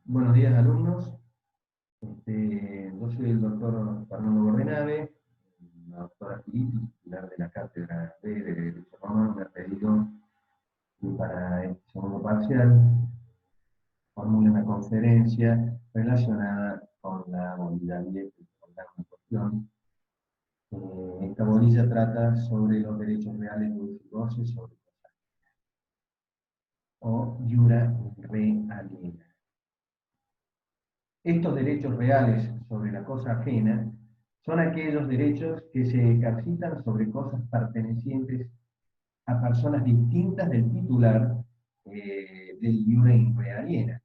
Buenos días, alumnos. Yo soy el doctor Fernando Bordenave, la doctora Filippi, titular de la cátedra de Derecho Romano, me ha pedido que para este segundo parcial formule una conferencia relacionada con la bolilla Dietrich, con la cuestión. Esta bolilla trata sobre los derechos reales de uso y goce sobre cosas o iura re aliena. Estos derechos reales sobre la cosa ajena son aquellos derechos que se ejercitan sobre cosas pertenecientes a personas distintas del titular del iure in re aliena.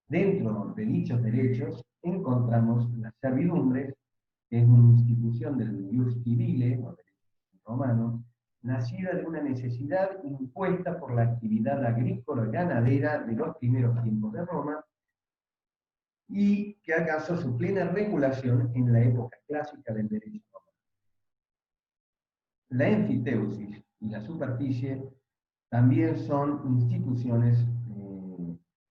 Dentro de dichos derechos encontramos las servidumbres, que es una institución del ius civile, o derecho romano, nacida de una necesidad impuesta por la actividad agrícola y ganadera de los primeros tiempos de Roma, y que alcanzó su plena regulación en la época clásica del derecho romano. La enfiteusis y la superficie también son instituciones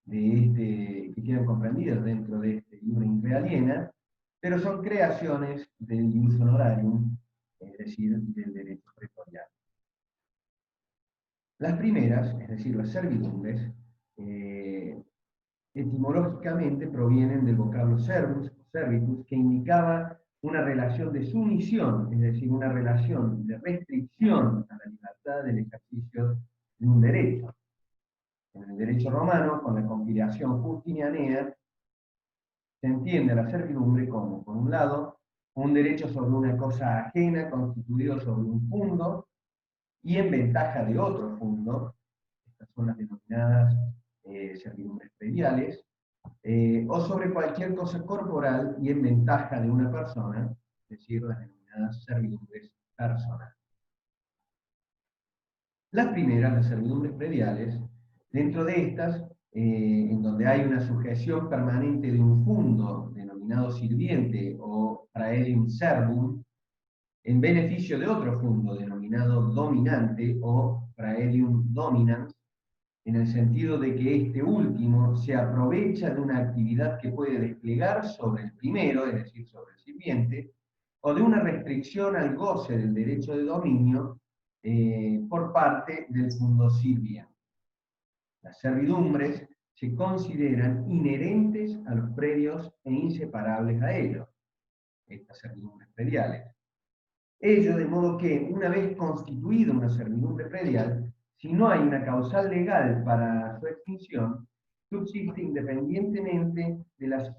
que quedan comprendidas dentro de este iure in re aliena, pero son creaciones del ius honorarium, es decir, del derecho pretoriano. Las primeras, es decir, las servidumbres, etimológicamente provienen del vocablo servus, servitus, que indicaba una relación de sumisión, es decir, una relación de restricción a la libertad del ejercicio de un derecho. En el derecho romano, con la conciliación justinianea, se entiende a la servidumbre como, por un lado, un derecho sobre una cosa ajena constituido sobre un fundo y en ventaja de otro fundo. Estas son las denominadas servidumbres prediales, o sobre cualquier cosa corporal y en ventaja de una persona, es decir, las denominadas servidumbres personales. Las primeras, las servidumbres prediales, dentro de estas, en donde hay una sujeción permanente de un fundo denominado sirviente o praelium servum, en beneficio de otro fundo denominado dominante o praelium dominans, en el sentido de que este último se aprovecha de una actividad que puede desplegar sobre el primero, es decir, sobre el sirviente, o de una restricción al goce del derecho de dominio por parte del fundo sirviente. Las servidumbres se consideran inherentes a los predios e inseparables a ellos, estas servidumbres prediales. Ello de modo que, una vez constituida una servidumbre predial, si no hay una causal legal para su extinción, subsiste independientemente de la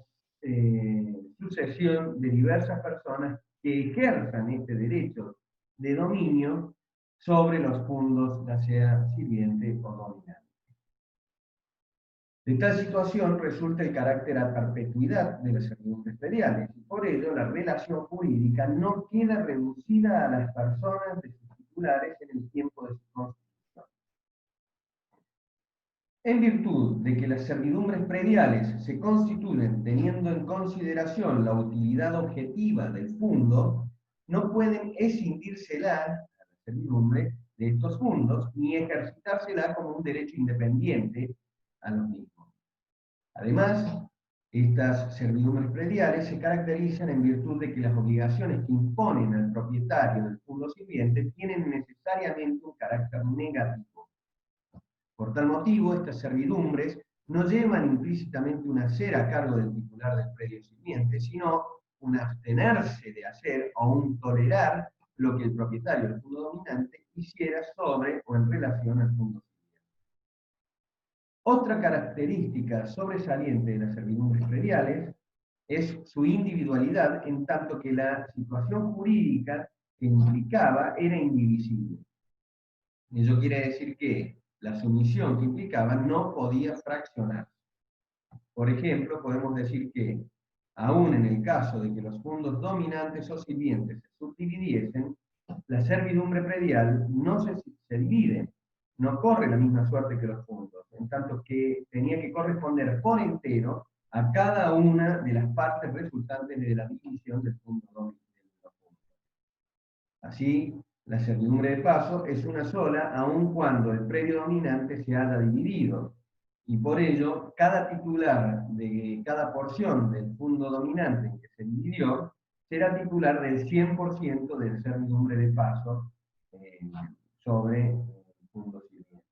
sucesión de diversas personas que ejerzan este derecho de dominio sobre los fundos, ya sea sirviente o dominante. De tal situación resulta el carácter a perpetuidad de las servidumbres prediales, y por ello la relación jurídica no queda reducida a las personas de sus titulares en el tiempo de su constitución. En virtud de que las servidumbres prediales se constituyen teniendo en consideración la utilidad objetiva del fundo, no pueden escindírsela a la servidumbre de estos fundos, ni ejercitársela como un derecho independiente a los mismos. Además, estas servidumbres prediales se caracterizan en virtud de que las obligaciones que imponen al propietario del fundo sirviente tienen necesariamente un carácter negativo. Por tal motivo, estas servidumbres no llevan implícitamente un hacer a cargo del titular del predio sirviente, sino un abstenerse de hacer o un tolerar lo que el propietario del fundo dominante hiciera sobre o en relación al fundo sirviente. Otra característica sobresaliente de las servidumbres prediales es su individualidad, en tanto que la situación jurídica que implicaba era indivisible. Ello quiere decir que la sumisión que implicaba no podía fraccionarse. Por ejemplo, podemos decir que, aún en el caso de que los fundos dominantes o sirvientes se subdividiesen, la servidumbre predial no se divide, no corre la misma suerte que los fundos, en tanto que tenía que corresponder por entero a cada una de las partes resultantes de la división del fondo dominante. Así, la servidumbre de paso es una sola, aun cuando el predio dominante se haya dividido, y por ello cada titular de cada porción del fondo dominante en que se dividió será titular del 100% de servidumbre de paso sobre el fondo sirviente.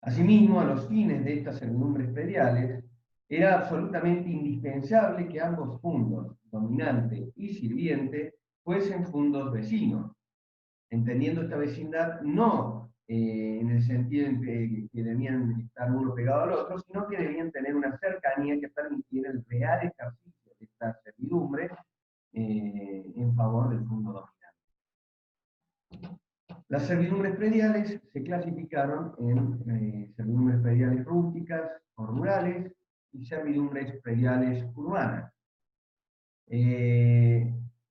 Asimismo, a los fines de estas servidumbres prediales, era absolutamente indispensable que ambos fundos, dominante y sirviente, fuesen fundos vecinos, entendiendo esta vecindad no en el sentido en que debían estar uno pegado al otro, sino que debían tener una cercanía que permitiera el real ejercicio de esta servidumbre en favor del fondo dominante. Las servidumbres prediales se clasificaron en servidumbres prediales rústicas o rurales y servidumbres prediales urbanas.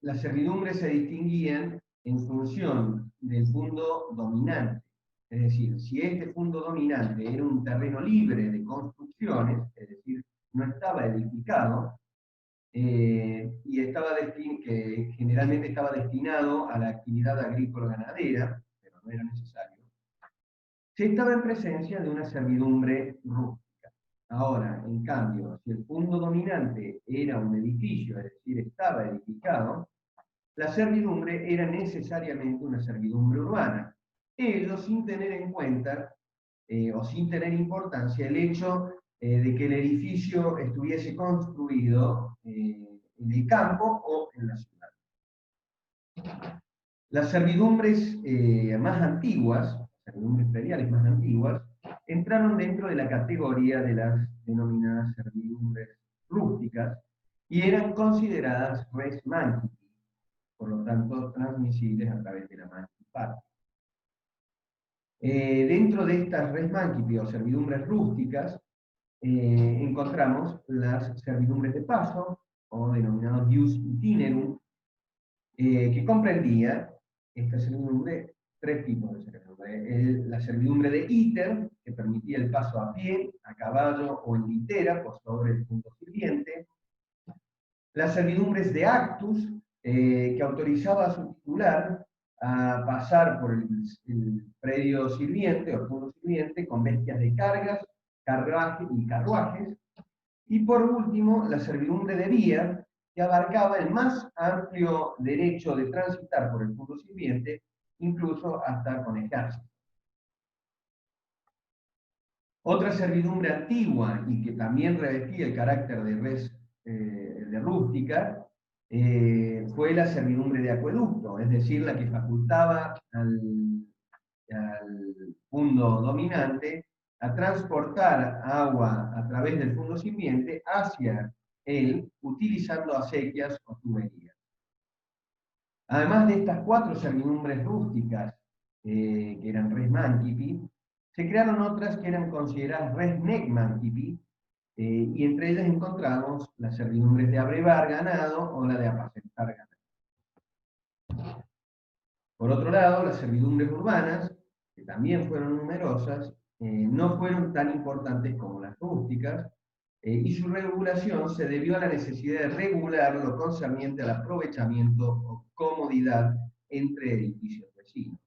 Las servidumbres se distinguían en función del fondo dominante. Es decir, si este fondo dominante era un terreno libre de construcciones, es decir, no estaba edificado, y que generalmente estaba destinado a la actividad agrícola-ganadera, pero no era necesario, se estaba en presencia de una servidumbre rústica. Ahora, en cambio, si el fondo dominante era un edificio, es decir, estaba edificado, la servidumbre era necesariamente una servidumbre urbana, ello sin tener en cuenta o sin tener importancia el hecho de que el edificio estuviese construido en el campo o en la ciudad. Las servidumbres más antiguas, servidumbres prediales más antiguas, entraron dentro de la categoría de las denominadas servidumbres rústicas y eran consideradas res mancipi, por lo tanto transmisibles a través de la mancipatio. Dentro de estas res mancipi o servidumbres rústicas encontramos las servidumbres de paso, o denominados ius itinerum, que comprendía esta servidumbre tres tipos de servidumbre. La servidumbre de íter, que permitía el paso a pie, a caballo o en litera por sobre el punto sirviente. Las servidumbres de actus, que autorizaba a su titular a pasar por el predio sirviente o punto sirviente con bestias de cargas, carruajes. Y por último, la servidumbre de vía, que abarcaba el más amplio derecho de transitar por el punto sirviente, incluso hasta con ejército. Otra servidumbre antigua y que también revestía el carácter de rústica fue la servidumbre de acueducto, es decir, la que facultaba al fondo dominante a transportar agua a través del fondo sirviente hacia él, utilizando acequias o tuberías. Además de estas cuatro servidumbres rústicas, que eran res mancipi, se crearon otras que eran consideradas res nec mancipi, y entre ellas encontramos las servidumbres de abrevar ganado o la de apacentar ganado. Por otro lado, las servidumbres urbanas, que también fueron numerosas, no fueron tan importantes como las rústicas, y su regulación se debió a la necesidad de regular lo concerniente al aprovechamiento o comodidad entre edificios vecinos.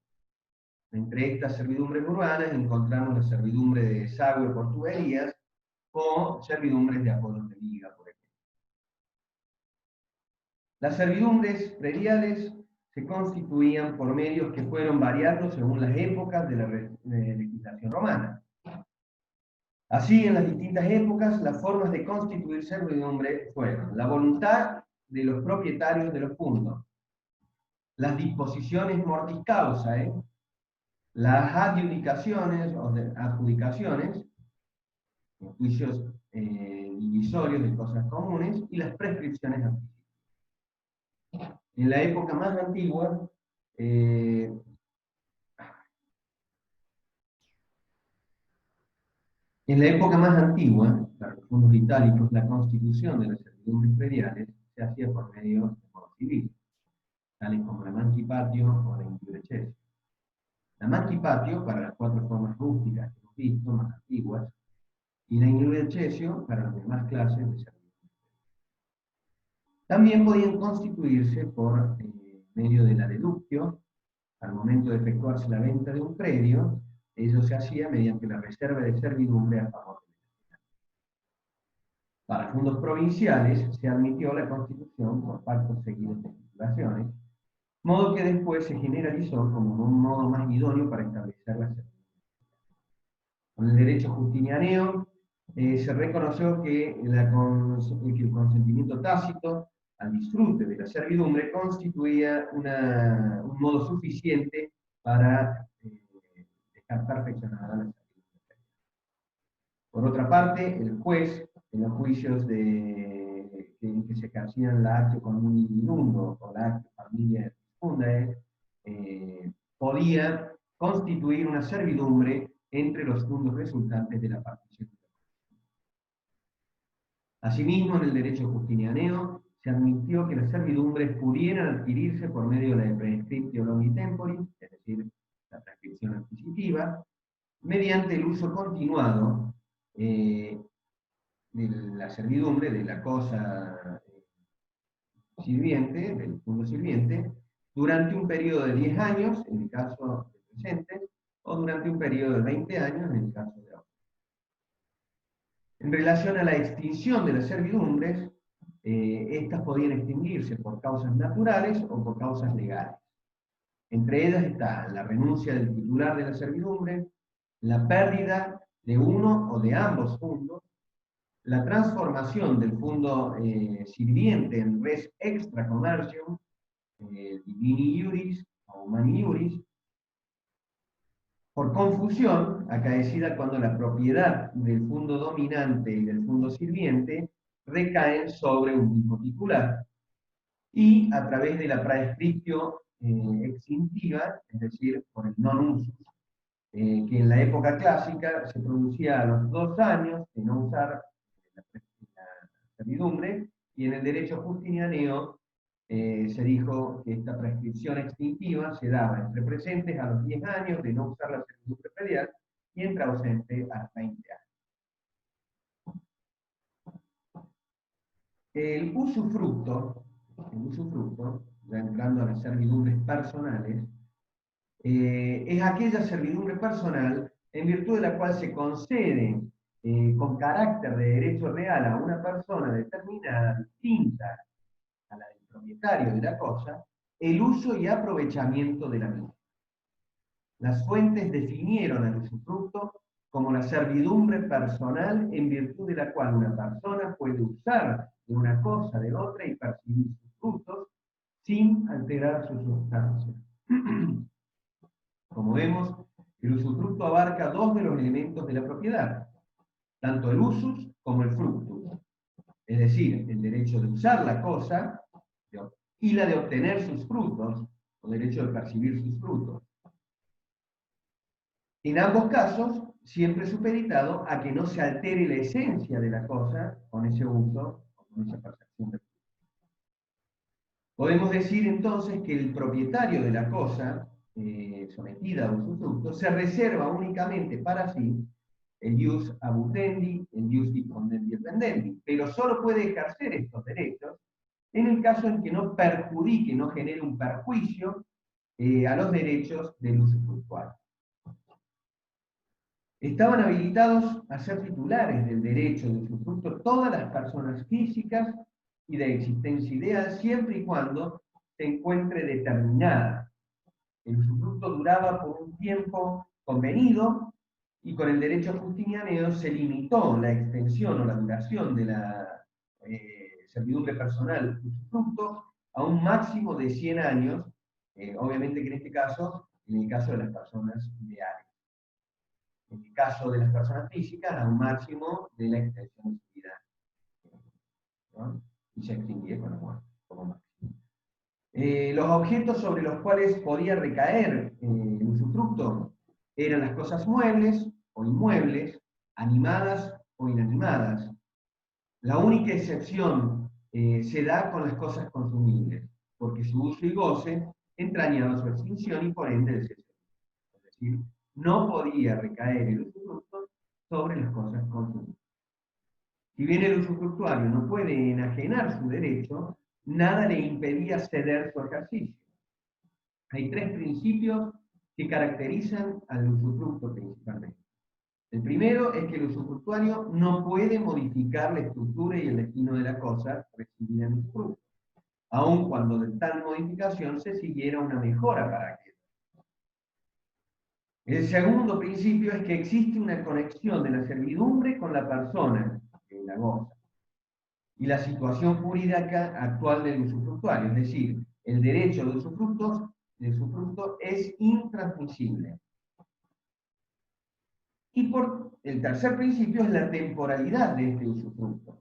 Entre estas servidumbres urbanas encontramos la servidumbre de desagüe por tuberías o servidumbres de apoyos de viga, por ejemplo. Las servidumbres prediales se constituían por medios que fueron variando según las épocas de la legislación romana. Así, en las distintas épocas, las formas de constituir servidumbre fueron la voluntad de los propietarios de los puntos, las disposiciones mortis causae, las adjudicaciones o adjudicaciones, juicios divisorios de cosas comunes, y las prescripciones anticipadas. En la época más antigua, para los fondos itálicos, la constitución de las servidumbres prediales se hacía por medio de modo civil, tales como la mancipatio o la indirecesio. La mancipatio para las cuatro formas rústicas que hemos visto, más antiguas, y la indirecesio para las demás clases de servidumbres. También podían constituirse por medio de la deductio, al momento de efectuarse la venta de un predio, ello se hacía mediante la reserva de servidumbre a favor de la. Para fondos provinciales se admitió la constitución por pactos seguidos de titulaciones, modo que después se generalizó como un modo más idóneo para establecer la servidumbre. Con el derecho justinianeo se reconoció que el consentimiento tácito al disfrute de la servidumbre constituía un modo suficiente para dejar perfeccionada la servidumbre. Por otra parte, el juez, en los juicios en que se ejercían la actio comuni dilundo o la actio familia fundae, podía constituir una servidumbre entre los fundos resultantes de la partición. Asimismo, en el derecho justinianeo se admitió que las servidumbres pudieran adquirirse por medio de la prescriptio longi temporis, es decir, la prescripción adquisitiva, mediante el uso continuado de la servidumbre, de la cosa sirviente, del fondo sirviente, durante un periodo de 10 años, en el caso de presentes, o durante un periodo de 20 años, en el caso de ahora. En relación a la extinción de las servidumbres, estas podían extinguirse por causas naturales o por causas legales. Entre ellas está la renuncia del titular de la servidumbre, la pérdida de uno o de ambos fundos, la transformación del fondo sirviente en res extra commercium, divini iuris o humani iuris, por confusión acaecida cuando la propiedad del fondo dominante y del fondo sirviente recaen sobre un mismo titular, y a través de la prescriptio extintiva, es decir, por el non usus, que en la época clásica se producía a los 2 años de no usar la servidumbre, y en el derecho justinianeo se dijo que esta prescripción extintiva se daba entre presentes a los 10 años de no usar la servidumbre predial y entre ausentes a los 20 años. El usufructo, ya entrando a las servidumbres personales, es aquella servidumbre personal en virtud de la cual se concede con carácter de derecho real a una persona determinada, distinta a la del propietario de la cosa, el uso y aprovechamiento de la misma. Las fuentes definieron el usufructo como la servidumbre personal en virtud de la cual una persona puede usar de una cosa de otra y percibir sus frutos sin alterar su sustancia. Como vemos, el usufructo abarca dos de los elementos de la propiedad, tanto el usus como el fructus, es decir, el derecho de usar la cosa y la de obtener sus frutos, o derecho de percibir sus frutos. En ambos casos, siempre supeditado a que no se altere la esencia de la cosa con ese uso o con esa percepción de fruto. Podemos decir entonces que el propietario de la cosa sometida a usufructo se reserva únicamente para sí el ius abutendi, el ius dispondendi et vendendi, pero solo puede ejercer estos derechos en el caso en que no perjudique, no genere un perjuicio a los derechos del usufructuario. Estaban habilitados a ser titulares del derecho de usufructo todas las personas físicas y de existencia ideal, siempre y cuando se encuentre determinada. El usufructo duraba por un tiempo convenido, y con el derecho justinianeo se limitó la extensión o la duración de la servidumbre personal usufructo a un máximo de 100 años, obviamente que en este caso, en el caso de las personas ideales. En el caso de las personas físicas, a un máximo de la extensión de su vida, ¿no? Y se extinguía con la muerte, como máximo. Los objetos sobre los cuales podía recaer el usufructo eran las cosas muebles o inmuebles, animadas o inanimadas. La única excepción se da con las cosas consumibles, porque su uso y goce entrañaba su extinción y por ende el cese. Es decir, no podía recaer el usufructo sobre las cosas consumibles. Si bien el usufructuario no puede enajenar su derecho, nada le impedía ceder su ejercicio. Hay tres principios que caracterizan al usufructo principalmente. El primero es que el usufructuario no puede modificar la estructura y el destino de la cosa recibida en usufructo, aun cuando de tal modificación se siguiera una mejora para aquel. El segundo principio es que existe una conexión de la servidumbre con la persona que la goza y la situación jurídica actual del usufructuario, es decir, el derecho de usufructo es intransmisible. Y por el tercer principio es la temporalidad de este usufructo,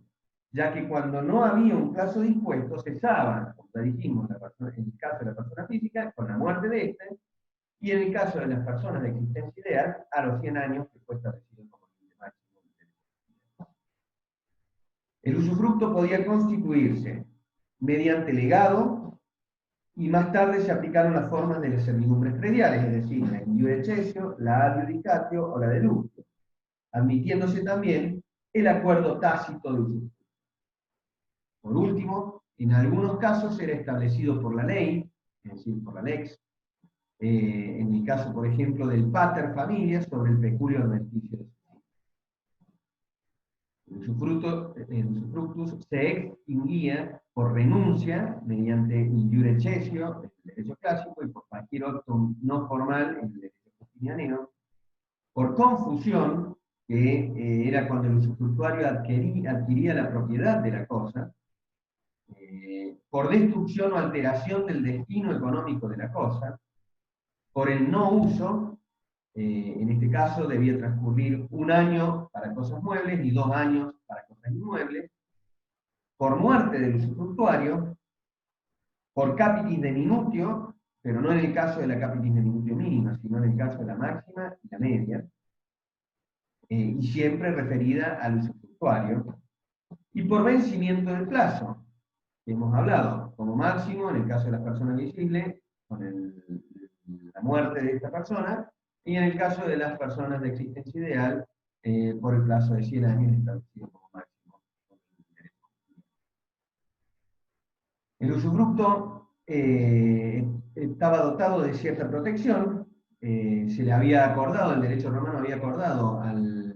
ya que cuando no había un plazo dispuesto, cesaba, como ya dijimos, en el caso de la persona física, con la muerte de éste, y en el caso de las personas de existencia ideal, a los 100 años que fue establecido como límite máximo. El usufructo podía constituirse mediante legado, y más tarde se aplicaron las formas de las servidumbres prediales, es decir, la in iure cessio, la ad judicatio o la de lucro, admitiéndose también el acuerdo tácito de usufructo. Por último, en algunos casos era establecido por la ley, es decir, por la lex, en el caso, por ejemplo, del pater familias sobre el peculio adventicio de su el usufructus se extinguía por renuncia mediante in iure cessio, el derecho clásico, y por cualquier otro no formal, el derecho justinianeo, por confusión, que era cuando el usufructuario adquiría la propiedad de la cosa, por destrucción o alteración del destino económico de la cosa, por el no uso, en este caso debía transcurrir 1 año para cosas muebles y 2 años para cosas inmuebles, por muerte del usufructuario, por capitis de minutio, pero no en el caso de la capitis de minutio mínima, sino en el caso de la máxima y la media, y siempre referida al usufructuario, y por vencimiento del plazo, que hemos hablado, como máximo en el caso de las personas visibles, con la muerte de esta persona, y en el caso de las personas de existencia ideal, por el plazo de 100 años establecido como máximo. El usufructo estaba dotado de cierta protección, se le había acordado, el derecho romano había acordado al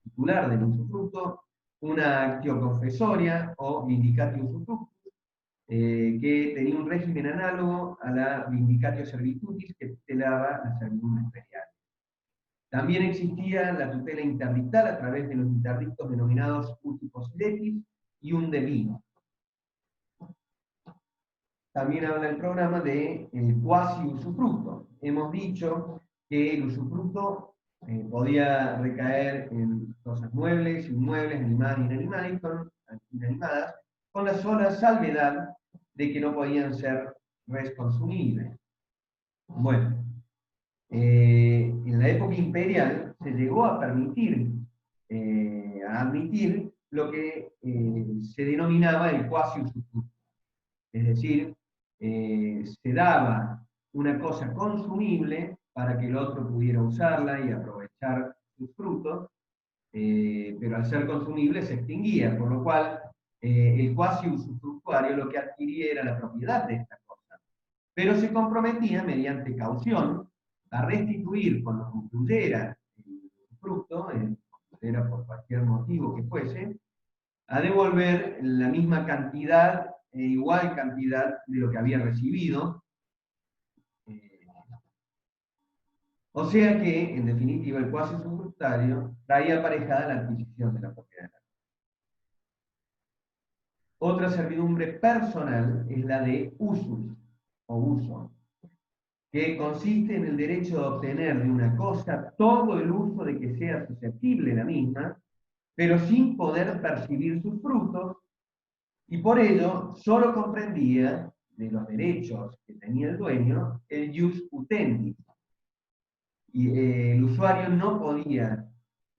titular del usufructo una actio confesoria o vindicatio usufructus, que tenía un régimen análogo a la vindicatio servitutis que tutelaba las servidumbres feriales. También existía la tutela interdictal a través de los interdictos denominados uticos letis y un devino. También habla el programa de quasi usufructo. Hemos dicho que el usufructo podía recaer en cosas muebles, inmuebles, animadas y inanimadas, con la sola salvedad de que no podían ser res consumibles. Bueno, en la época imperial se llegó a permitir, a admitir lo que se denominaba el quasi usufructo. Es decir, se daba una cosa consumible para que el otro pudiera usarla y aprovechar sus frutos, pero al ser consumible se extinguía, por lo cual el cuasi usufructuario lo que adquiría era la propiedad de esta cosa, pero se comprometía mediante caución a restituir cuando concluyera el usufructo, era por cualquier motivo que fuese, a devolver la misma cantidad igual cantidad de lo que había recibido. O sea que, en definitiva, el cuasi usufructuario traía aparejada la adquisición de la propiedad. Otra servidumbre personal es la de usus o uso, que consiste en el derecho de obtener de una cosa todo el uso de que sea susceptible la misma, pero sin poder percibir sus frutos, y por ello solo comprendía de los derechos que tenía el dueño el ius utendi. Y el usuario no podía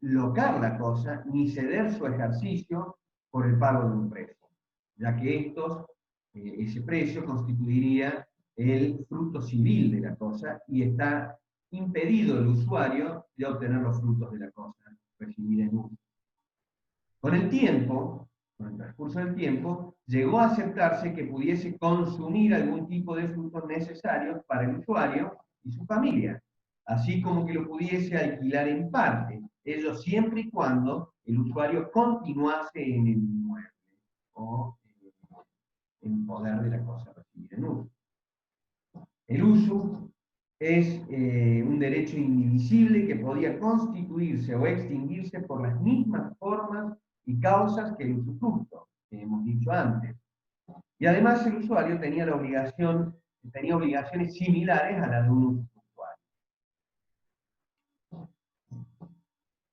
locar la cosa ni ceder su ejercicio por el pago de un precio, ya que ese precio constituiría el fruto civil de la cosa y está impedido el usuario de obtener los frutos de la cosa recibida en uso. Con el tiempo, con el transcurso del tiempo, llegó a aceptarse que pudiese consumir algún tipo de frutos necesarios para el usuario y su familia, así como que lo pudiese alquilar en parte, ello siempre y cuando el usuario continuase en el inmueble o en poder de la cosa recibida en uso. El uso es un derecho indivisible que podía constituirse o extinguirse por las mismas formas y causas que el usufructo, que hemos dicho antes. Y además el usuario tenía obligaciones similares a las de un usufructuario.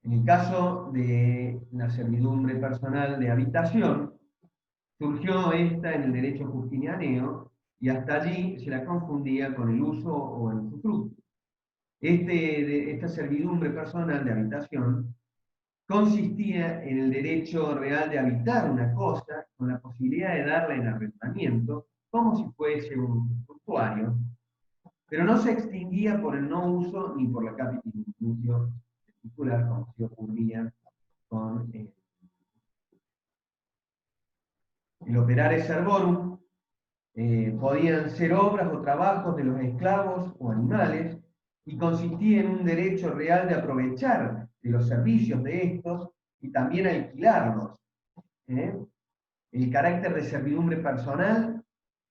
En el caso de la servidumbre personal de habitación, surgió esta en el derecho justinianeo y hasta allí se la confundía con el uso o el usufructo. Esta servidumbre personal de habitación consistía en el derecho real de habitar una cosa con la posibilidad de darla en arrendamiento como si fuese un usufructuario, pero no se extinguía por el no uso ni por la capitalización titular como se ocurría con el operare servorum. Podían ser obras o trabajos de los esclavos o animales y consistía en un derecho real de aprovechar de los servicios de estos y también alquilarlos. ¿eh? El carácter de servidumbre personal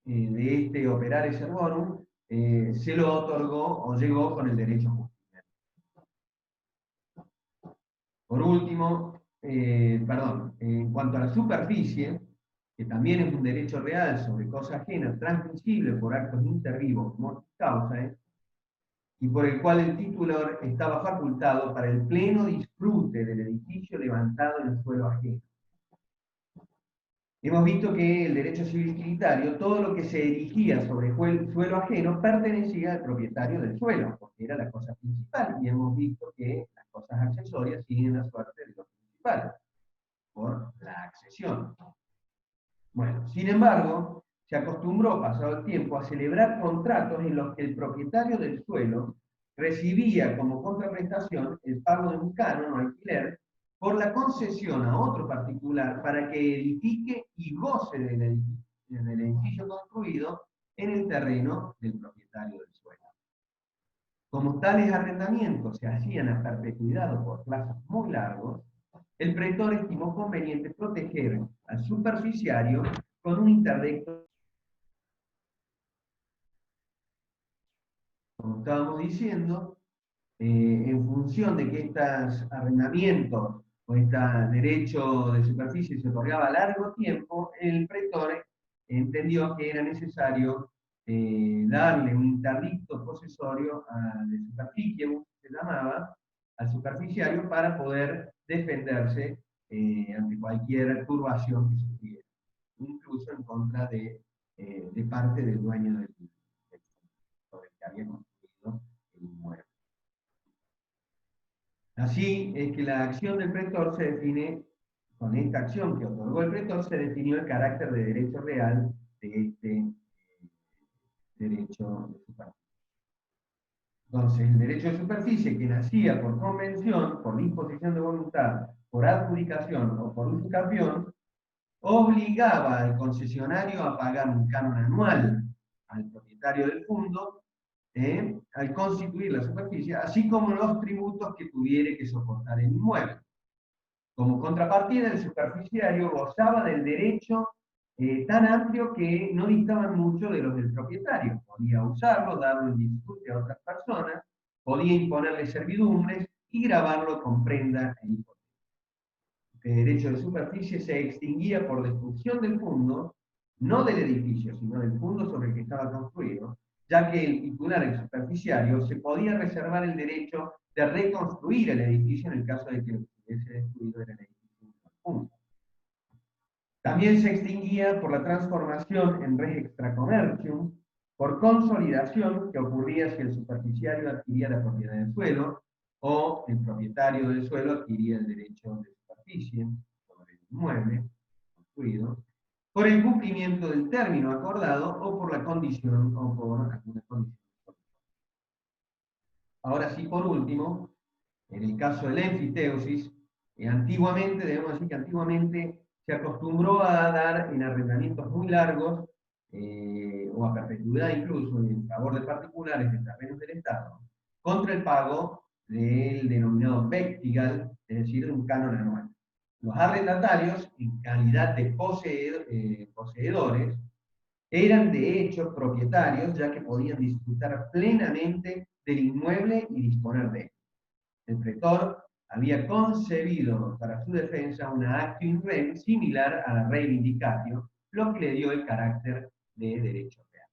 de este operare servorum se lo otorgó o llegó con el derecho justiniano. Por último, en cuanto a la superficie, que también es un derecho real sobre cosa ajena, transmisible por actos intervivos mortis causae, y por el cual el titular estaba facultado para el pleno disfrute del edificio levantado en el suelo ajeno. Hemos visto que el derecho civil utilitario, todo lo que se erigía sobre el suelo ajeno pertenecía al propietario del suelo, porque era la cosa principal, y hemos visto que las cosas accesorias siguen la suerte de lo principal, por la accesión. Bueno, sin embargo, se acostumbró, pasado el tiempo, a celebrar contratos en los que el propietario del suelo recibía como contraprestación el pago de un canon o alquiler por la concesión a otro particular para que edifique y goce del edificio construido en el terreno del propietario del suelo. Como tales arrendamientos se hacían a perpetuidad o por plazos muy largos, el pretor estimó conveniente proteger al superficiario con un interdicto, como estábamos diciendo, en función de que estos arrendamientos o este derecho de superficie se otorgaba a largo tiempo, el pretor entendió que era necesario darle un interdicto posesorio de superficie, se llamaba, al superficiario para poder defenderse ante cualquier turbación que sufriera, incluso en contra de parte del dueño del sobre el que había construido el inmueble. Así es que la acción del pretor se define, con esta acción que otorgó el pretor, se definió el carácter de derecho real de este derecho de superficie. Entonces, el derecho de superficie que nacía por convención, por disposición de voluntad, por adjudicación o por usucapión, obligaba al concesionario a pagar un canon anual al propietario del fondo al constituir la superficie, así como los tributos que tuviere que soportar el inmueble. Como contrapartida, el superficiario gozaba del derecho tan amplio que no distaban mucho de los del propietario. Podía usarlo, darlo en disfrute a otras personas, podía imponerle servidumbres y grabarlo con prenda e hipoteca. El derecho de superficie se extinguía por destrucción del fondo, no del edificio, sino del fondo sobre el que estaba construido, ya que el titular, el superficiario, se podía reservar el derecho de reconstruir el edificio en el caso de que lo que hubiese destruido era el edificio del fondo. También se extinguía por la transformación en res extra commercium, por consolidación que ocurría si el superficiario adquiría la propiedad del suelo o el propietario del suelo adquiría el derecho de superficie sobre el inmueble construido, por el cumplimiento del término acordado o por la condición o por alguna condición. Ahora sí, por último, en el caso del enfiteusis, antiguamente, debemos decir que antiguamente se acostumbró a dar en arrendamientos muy largos, o a perpetuidad incluso, en favor de particulares de terrenos del Estado, contra el pago del denominado vectigal, es decir, de un canon anual. Los arrendatarios, en calidad de poseedores, eran de hecho propietarios, ya que podían disfrutar plenamente del inmueble y disponer de él. El pretor había concebido para su defensa una actio rem similar a la reivindicatio, lo que le dio el carácter de derecho real.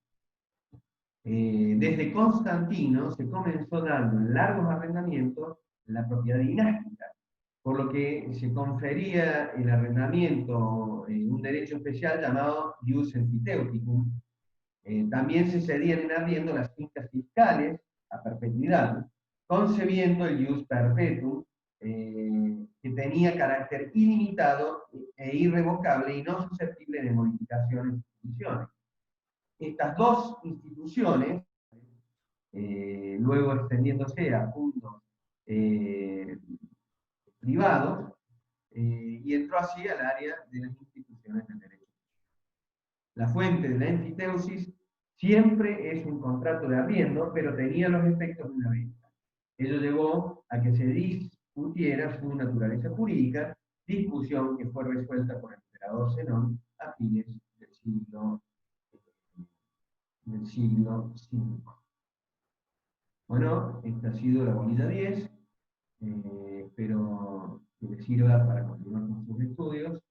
Desde Constantino se comenzó dando en largos arrendamientos la propiedad dinástica, por lo que se confería el arrendamiento un derecho especial llamado ius enfiteuticum. También se cedían en arriendo las fincas fiscales a perpetuidad, concebiendo el ius perpetuum, que tenía carácter ilimitado e irrevocable y no susceptible de modificaciones y funciones. Estas dos instituciones, luego extendiéndose a puntos privados, y entró así al área de las instituciones del derecho. La fuente de la enfiteusis siempre es un contrato de arriendo, pero tenía los efectos de una venta. Ello llevó a que se discutiera su naturaleza jurídica, discusión que fue resuelta por el emperador Zenón a fines del siglo V. Bueno, esta ha sido la bolilla 10, espero que les sirva para continuar con sus estudios.